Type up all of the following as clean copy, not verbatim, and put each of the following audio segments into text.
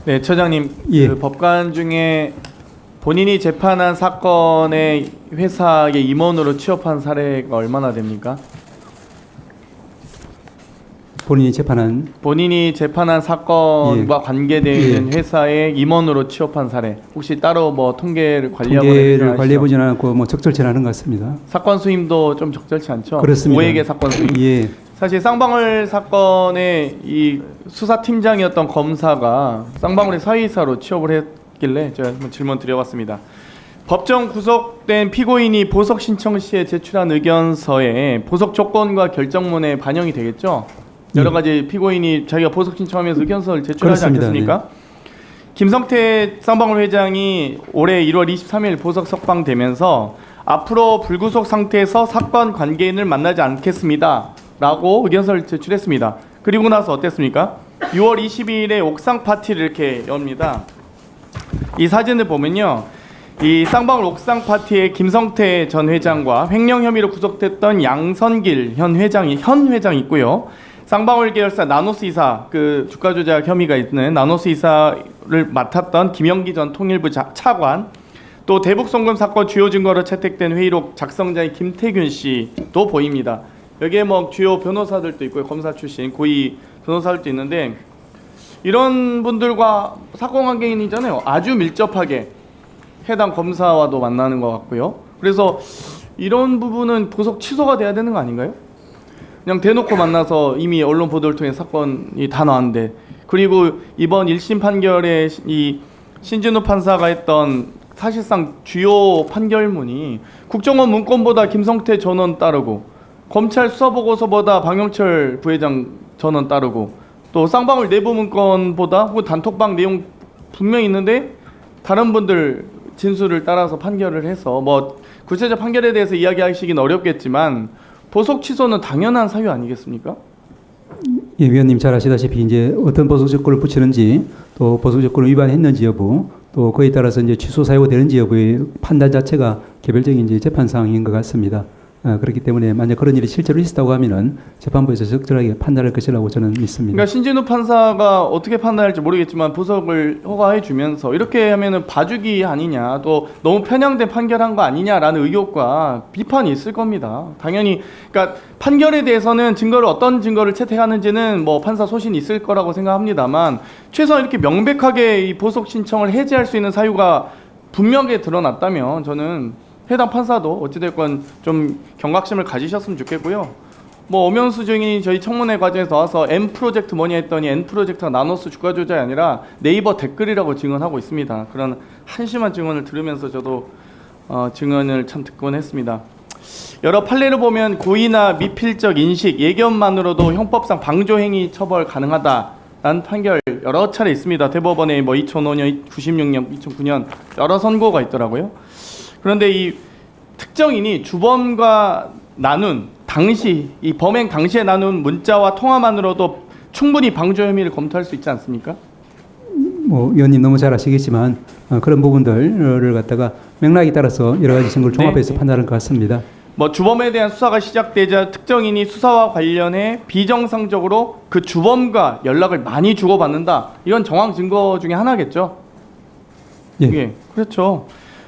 네, 처장님, 예. 그 법관 중에 본인이 재판한 사건의 회사의 임원으로 취업한 사례가 얼마나 됩니까? 본인이 재판한 사건과 관계되어 있는 회사의 임원으로 취업한 사례, 혹시 따로 뭐 통계를 관리해보지는 않고 뭐 적절치 않은 것 같습니다. 사건 수임도 좀 적절치 않죠? 그렇습니다. 오해계 사건 수임. 예. 사실 쌍방울 사건의 이 수사팀장이었던 검사가 쌍방울의 사회이사로 취업을 했길래 제가 한번 질문 드려봤습니다. 법정 구속된 피고인이 보석 신청 시에 제출한 의견서에 보석 조건과 결정문에 반영이 되겠죠? 여러 가지 피고인이 자기가 보석 신청하면서 의견서를 제출하지 그렇습니다. 않겠습니까? 네. 김성태 쌍방울 회장이 올해 1월 23일 보석 석방되면서 앞으로 불구속 상태에서 사건 관계인을 만나지 않겠습니다 라고 의견서를 제출했습니다. 그리고 나서 어땠습니까? 6월 22일에 옥상 파티를 이렇게 엽니다. 이 사진을 보면요, 이 쌍방울 옥상 파티에 김성태 전 회장과 횡령 혐의로 구속됐던 양선길 현 회장이 있고요. 쌍방울 계열사 나노스 이사, 그 주가 조작 혐의가 있는 나노스 이사를 맡았던 김영기 전 통일부 차관, 또 대북 송금 사건 주요 증거로 채택된 회의록 작성자인 김태균 씨도 보입니다. 여기에 뭐 주요 변호사들도 있고요, 검사 출신 고위 변호사들도 있는데, 이런 분들과 사건 관계인이잖아요. 아주 밀접하게 해당 검사와도 만나는 것 같고요. 그래서 이런 부분은 보석 취소가 돼야 되는 거 아닌가요? 그냥 대놓고 만나서 이미 언론 보도를 통해 사건이 다 나왔는데, 그리고 이번 1심 판결에 이 신진우 판사가 했던 사실상 주요 판결문이 국정원 문건보다 김성태 전원 따르고, 검찰 수사보고서보다 박영철 부회장 전원 따르고, 또 쌍방울 내부 문건보다 혹은 단톡방 내용 분명히 있는데 다른 분들 진술을 따라서 판결을 해서, 뭐 구체적 판결에 대해서 이야기하시긴 어렵겠지만 보석 취소는 당연한 사유 아니겠습니까? 예, 위원님 잘 아시다시피 이제 어떤 보석 조건을 붙이는지, 또 보석 조건을 위반했는지 여부, 또 그에 따라서 이제 취소 사유가 되는지 여부의 판단 자체가 개별적인 이제 재판 사항인 것 같습니다. 그렇기 때문에 만약 그런 일이 실제로 있었다고 하면은 재판부에서 적절하게 판단할 것이라고 저는 믿습니다. 그러니까 신진우 판사가 어떻게 판단할지 모르겠지만 보석을 허가해 주면서 이렇게 하면은 봐주기 아니냐, 또 너무 편향된 판결한 거 아니냐라는 의혹과 비판이 있을 겁니다. 당연히. 그러니까 판결에 대해서는 어떤 증거를 채택하는지는 뭐 판사 소신이 있을 거라고 생각합니다만, 최소한 이렇게 명백하게 이 보석 신청을 해지할 수 있는 사유가 분명하게 드러났다면 저는 해당 판사도 어찌됐건 좀 경각심을 가지셨으면 좋겠고요. 뭐 엄영수 증인이 저희 청문회 과정에서 나와서 N 프로젝트 뭐냐 했더니 N 프로젝트가 나노스 주가 조작이 아니라 네이버 댓글이라고 증언하고 있습니다. 그런 한심한 증언을 들으면서 저도 증언을 참 듣곤 했습니다. 여러 판례를 보면 고의나 미필적 인식, 예견만으로도 형법상 방조행위 처벌 가능하다라는 판결 여러 차례 있습니다. 대법원에 뭐 2005년, 96년, 2009년 여러 선고가 있더라고요. 그런데 이 특정인이 주범과 나눈 당시, 이 범행 당시에 나눈 문자와 통화만으로도 충분히 방조 혐의를 검토할 수 있지 않습니까? 뭐 위원님 너무 잘 아시겠지만 그런 부분들을 갖다가 맥락에 따라서 여러 가지 증거를 종합해서 판단할 것 같습니다. 뭐 주범에 대한 수사가 시작되자 특정인이 수사와 관련해 비정상적으로 그 주범과 연락을 많이 주고받는다. 이건 정황 증거 중에 하나겠죠. 예, 그렇죠.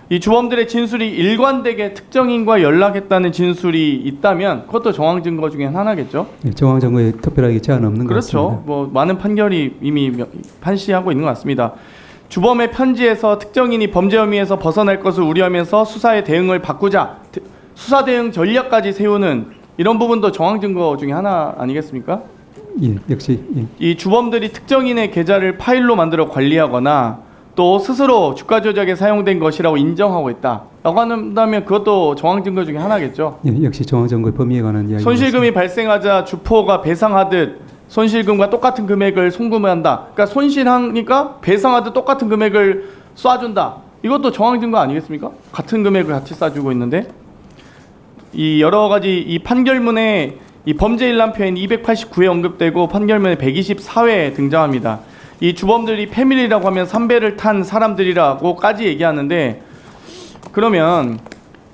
이 주범들의 진술이 일관되게 특정인과 연락했다는 진술이 있다면 그것도 정황 증거 중에 하나겠죠. 예, 정황 증거에 특별하게 제한 없는 것 같습니다. 그렇죠. 뭐 많은 판결이 이미 판시하고 있는 것 같습니다. 주범의 편지에서 특정인이 범죄 혐의에서 벗어날 것을 우려하면서 수사의 대응을 바꾸자, 수사 대응 전략까지 세우는 이런 부분도 정황 증거 중에 하나 아니겠습니까? 예, 역시. 예. 이 주범들이 특정인의 계좌를 파일로 만들어 관리하거나 또 스스로 주가 조작에 사용된 것이라고 인정하고 있다라고 한다면 그것도 정황 증거 중에 하나겠죠. 예, 역시 정황 증거의 범위에 관한 이야기. 손실금이 발생하자 주포가 배상하듯 손실금과 똑같은 금액을 송금한다. 그러니까 손실하니까 배상하듯 똑같은 금액을 쏴준다. 이것도 정황 증거 아니겠습니까? 같은 금액을 같이 쏴주고 있는데, 이 여러 가지 이 판결문에 이 범죄 일람 표현 289회 언급되고 판결문에 124회 등장합니다. 이 주범들이 패밀리라고 하면 삼배를 탄 사람들이라고까지 얘기하는데, 그러면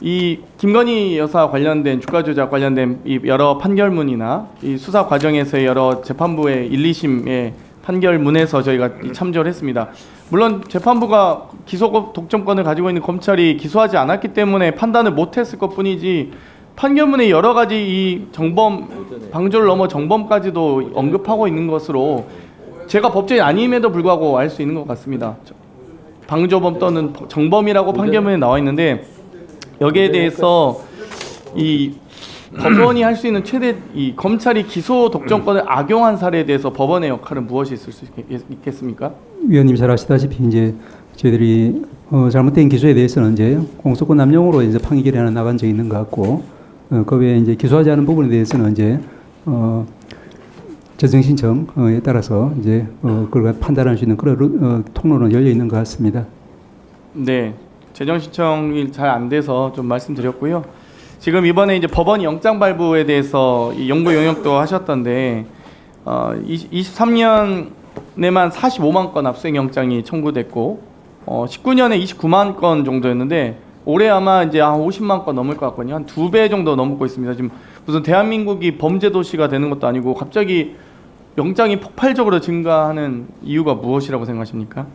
이 김건희 여사 관련된 주가 조작 관련된 이 여러 판결문이나 이 수사 과정에서의 여러 재판부의 1, 2심의 판결문에서 저희가 참조를 했습니다. 물론 재판부가 기소 독점권을 가지고 있는 검찰이 기소하지 않았기 때문에 판단을 못했을 것뿐이지 판결문에 여러 가지 이 정범 방조를 넘어 정범까지도 언급하고 있는 것으로 제가 법조인 아님에도 불구하고 알 수 있는 것 같습니다. 방조범 또는 정범이라고 판결문에 나와 있는데 여기에 대해서 이 법원이 할 수 있는 최대 이 검찰이 기소 독점권을 악용한 사례에 대해서 법원의 역할은 무엇이 있을 수 있겠습니까? 위원님 잘 아시다시피 이제 저희들이 잘못된 기소에 대해서는 이제 공소권 남용으로 이제 판결이 하나 나간 적이 있는 것 같고 그 외에 이제 기소하지 않은 부분에 대해서는 이제 재정 신청에 따라서 이제 그걸 판단할 수 있는 그런 통로는 열려 있는 것 같습니다. 네, 재정 신청이 잘 안 돼서 좀 말씀드렸고요. 지금 이번에 이제 법원이 영장 발부에 대해서 이 연구 용역도 하셨던데 23년에만 45만 건 압수수색 영장이 청구됐고 19년에 29만 건 정도였는데 올해 아마 이제 한 50만 건 넘을 것 같거든요. 한 2배 정도 넘고 있습니다. 지금 무슨 대한민국이 범죄 도시가 되는 것도 아니고 갑자기 영장이 폭발적으로 증가하는 이유가 무엇이라고 생각하십니까?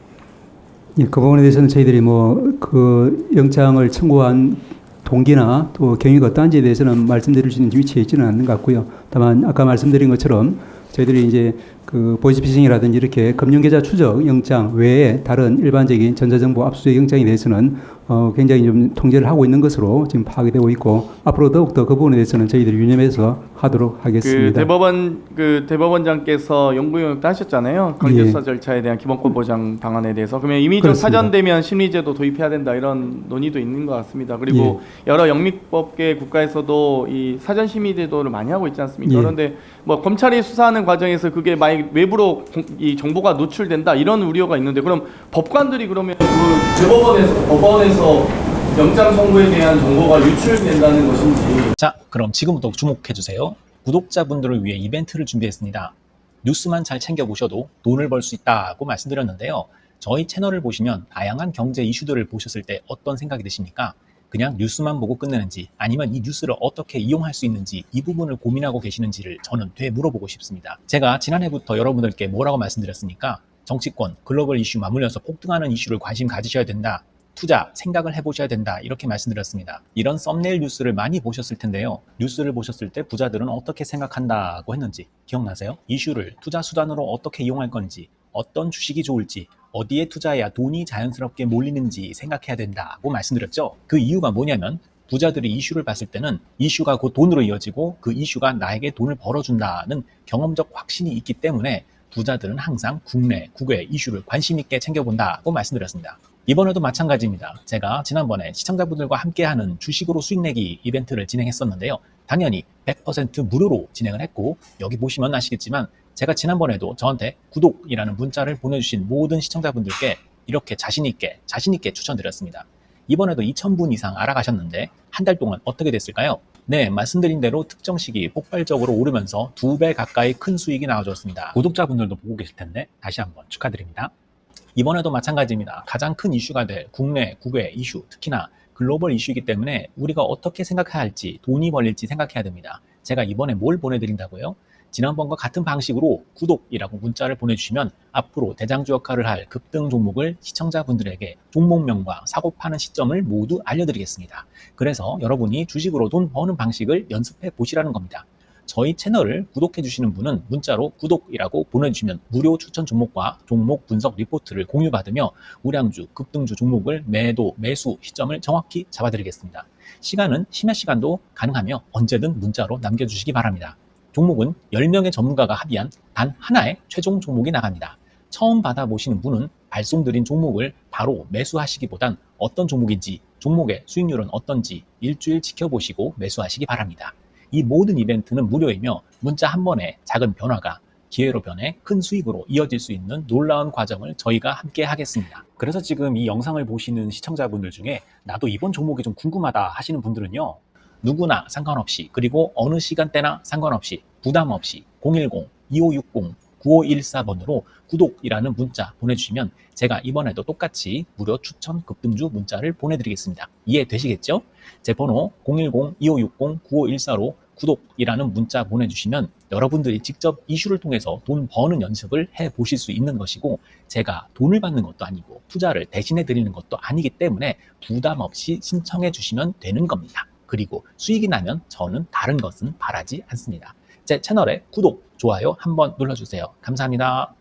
예, 그 부분에 대해서는 저희들이 뭐 그 영장을 청구한 동기나 또 경위가 어떠한지에 대해서는 말씀드릴 수 있는 위치에 있지는 않는 것 같고요. 다만 아까 말씀드린 것처럼 저희들이 이제 그 보이스피싱이라든지 이렇게 금융계좌 추적 영장 외에 다른 일반적인 전자정보 압수수색 영장에 대해서는 굉장히 좀 통제를 하고 있는 것으로 지금 파악이 되고 있고 앞으로 더욱더 그 부분에 대해서는 저희들이 유념해서 하도록 하겠습니다. 대법원장께서 연구 용역도 하셨잖아요. 강제수사 절차에 대한 기본권 보장 방안에 대해서. 그러면 임의적 사전되면 심리제도 도입해야 된다 이런 논의도 있는 것 같습니다. 그리고 여러 영미법계 국가에서도 이 사전 심의제도를 많이 하고 있지 않습니까? 그런데 뭐 검찰이 수사하는 과정에서 그게 만약 외부로 이 정보가 노출된다 이런 우려가 있는데 그럼 법관들이 그러면 그 법원에서 영장 청구에 대한 정보가 유출된다는 것인지. 자, 그럼 지금부터 주목해주세요. 구독자분들을 위해 이벤트를 준비했습니다. 뉴스만 잘 챙겨보셔도 돈을 벌 수 있다고 말씀드렸는데요. 저희 채널을 보시면 다양한 경제 이슈들을 보셨을 때 어떤 생각이 드십니까? 그냥 뉴스만 보고 끝내는지 아니면 이 뉴스를 어떻게 이용할 수 있는지 이 부분을 고민하고 계시는지를 저는 되물어보고 싶습니다. 제가 지난해부터 여러분들께 뭐라고 말씀드렸습니까? 정치권, 글로벌 이슈 맞물려서 폭등하는 이슈를 관심 가지셔야 된다. 투자, 생각을 해보셔야 된다. 이렇게 말씀드렸습니다. 이런 썸네일 뉴스를 많이 보셨을 텐데요. 뉴스를 보셨을 때 부자들은 어떻게 생각한다고 했는지 기억나세요? 이슈를 투자 수단으로 어떻게 이용할 건지, 어떤 주식이 좋을지, 어디에 투자해야 돈이 자연스럽게 몰리는지 생각해야 된다고 말씀드렸죠. 그 이유가 뭐냐면 부자들이 이슈를 봤을 때는 이슈가 곧 돈으로 이어지고 그 이슈가 나에게 돈을 벌어준다는 경험적 확신이 있기 때문에 부자들은 항상 국내, 국외 이슈를 관심 있게 챙겨본다고 말씀드렸습니다. 이번에도 마찬가지입니다. 제가 지난번에 시청자분들과 함께하는 주식으로 수익 내기 이벤트를 진행했었는데요. 당연히 100% 무료로 진행을 했고 여기 보시면 아시겠지만 제가 지난번에도 저한테 구독이라는 문자를 보내주신 모든 시청자분들께 이렇게 자신있게 추천드렸습니다. 이번에도 2,000분 이상 알아가셨는데 한 달 동안 어떻게 됐을까요? 네, 말씀드린 대로 특정 시기 폭발적으로 오르면서 2배 가까이 큰 수익이 나와줬습니다. 구독자분들도 보고 계실 텐데 다시 한번 축하드립니다. 이번에도 마찬가지입니다. 가장 큰 이슈가 될 국내, 국외 이슈, 특히나 글로벌 이슈이기 때문에 우리가 어떻게 생각해야 할지, 돈이 벌릴지 생각해야 됩니다. 제가 이번에 뭘 보내드린다고요? 지난번과 같은 방식으로 구독이라고 문자를 보내주시면 앞으로 대장주 역할을 할 급등 종목을 시청자분들에게 종목명과 사고 파는 시점을 모두 알려드리겠습니다. 그래서 여러분이 주식으로 돈 버는 방식을 연습해 보시라는 겁니다. 저희 채널을 구독해 주시는 분은 문자로 구독이라고 보내주시면 무료 추천 종목과 종목 분석 리포트를 공유받으며 우량주, 급등주 종목을 매도, 매수 시점을 정확히 잡아드리겠습니다. 시간은 심야 시간도 가능하며 언제든 문자로 남겨주시기 바랍니다. 종목은 10명의 전문가가 합의한 단 하나의 최종 종목이 나갑니다. 처음 받아보시는 분은 발송드린 종목을 바로 매수하시기보단 어떤 종목인지, 종목의 수익률은 어떤지 일주일 지켜보시고 매수하시기 바랍니다. 이 모든 이벤트는 무료이며 문자 한 번에 작은 변화가 기회로 변해 큰 수익으로 이어질 수 있는 놀라운 과정을 저희가 함께 하겠습니다. 그래서 지금 이 영상을 보시는 시청자분들 중에 나도 이번 종목이 좀 궁금하다 하시는 분들은요. 누구나 상관없이 그리고 어느 시간대나 상관없이 부담 없이 010-2560-9514번으로 구독이라는 문자 보내주시면 제가 이번에도 똑같이 무료 추천 급등주 문자를 보내드리겠습니다. 이해되시겠죠? 제 번호 010-2560-9514로 구독이라는 문자 보내주시면 여러분들이 직접 이슈를 통해서 돈 버는 연습을 해 보실 수 있는 것이고, 제가 돈을 받는 것도 아니고 투자를 대신해 드리는 것도 아니기 때문에 부담 없이 신청해 주시면 되는 겁니다. 그리고 수익이 나면 저는 다른 것은 바라지 않습니다. 제 채널에 구독, 좋아요 한번 눌러주세요. 감사합니다.